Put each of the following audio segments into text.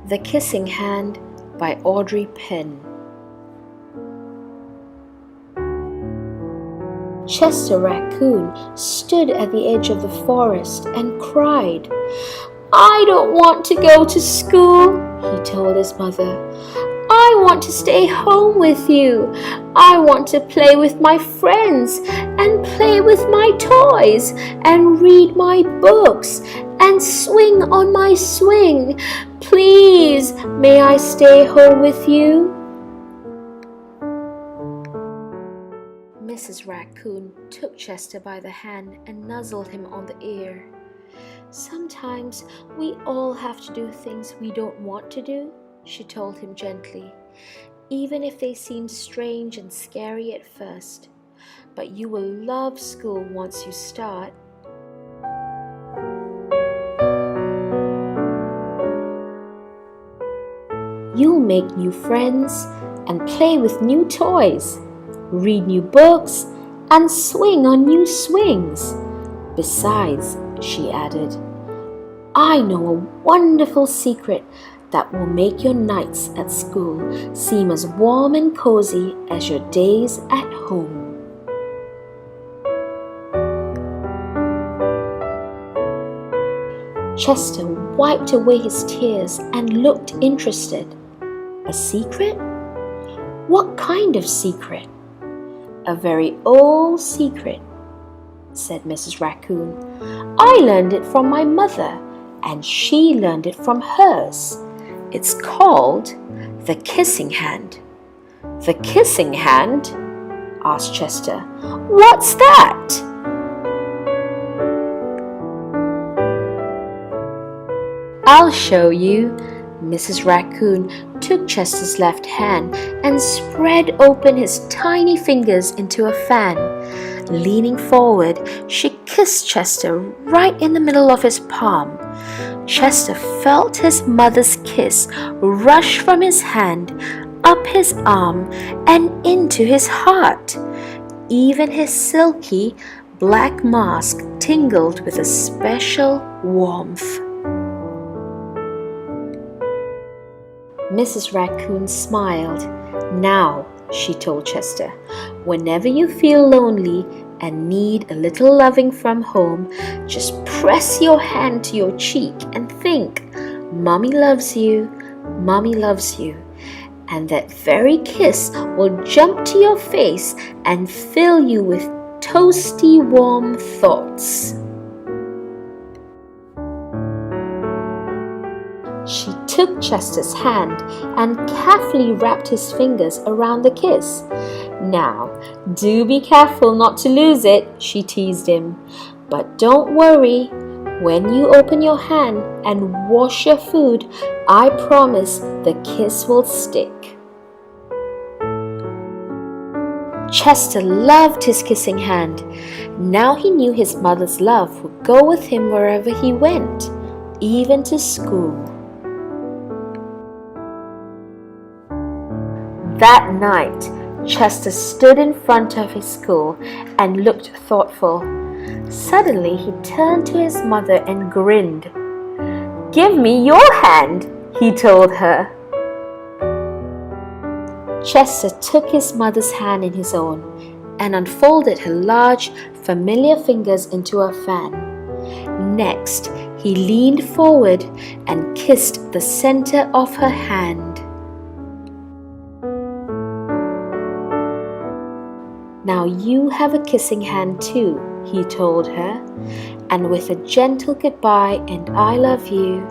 The Kissing Hand by Audrey Penn. Chester Raccoon stood at the edge of the forest and cried. "I don't want to go to school," he told his mother. "I want to stay home with you. I want to play with my friends and play with my toys and read my books and swing on my swing. Please, may I stay home with you?" Mrs. Raccoon took Chester by the hand and nuzzled him on the ear. "Sometimes we all have to do things we don't want to do," she told him gently, "even if they seem strange and scary at first. But you will love school once you start." You'll make new friends and play with new toys, read new books, and swing on new swings. Besides, she added, "I know a wonderful secret that will make your nights at school seem as warm and cozy as your days at home." Chester wiped away his tears and looked interested. "A secret? What kind of secret?" "A very old secret," said Mrs. Raccoon. "I learned it from my mother, and she learned it from hers. It's called the Kissing Hand." "The Kissing Hand?" asked Chester. "What's that?" "I'll show you." Mrs. Raccoon took Chester's left hand and spread open his tiny fingers into a fan. Leaning forward, she kissed Chester right in the middle of his palm. Chester felt his mother's kiss rush from his hand, up his arm, and into his heart. Even his silky black mask tingled with a special warmth. Mrs. Raccoon smiled. "Now," she told Chester, "whenever you feel lonely and need a little loving from home, just press your hand to your cheek and think, 'Mommy loves you, Mommy loves you.' And that very kiss will jump to your face and fill you with toasty warm thoughts." She took Chester's hand and carefully wrapped his fingers around the kiss. "Now, do be careful not to lose it," she teased him. "But don't worry. When you open your hand and wash your food, I promise the kiss will stick." Chester loved his kissing hand. Now he knew his mother's love would go with him wherever he went, even to school. That night, Chester stood in front of his school and looked thoughtful. Suddenly, he turned to his mother and grinned. "Give me your hand," he told her. Chester took his mother's hand in his own and unfolded her large, familiar fingers into a fan. Next, he leaned forward and kissed the center of her hand. "Now you have a kissing hand too," he told her, and with a gentle goodbye and "I love you,"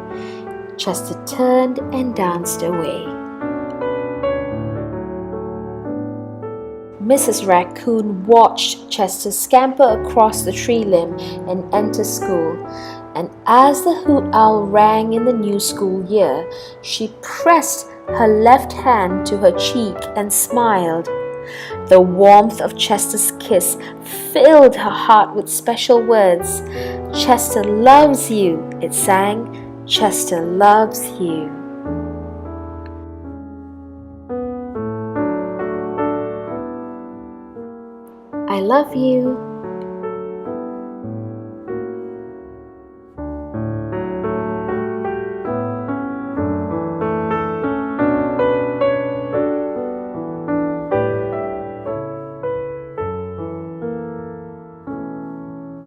Chester turned and danced away. Mrs. Raccoon watched Chester scamper across the tree limb and enter school, and as the hoot owl rang in the new school year, she pressed her left hand to her cheek and smiled. The warmth of Chester's kiss filled her heart with special words. "Chester loves you," it sang. "Chester loves you." I love you.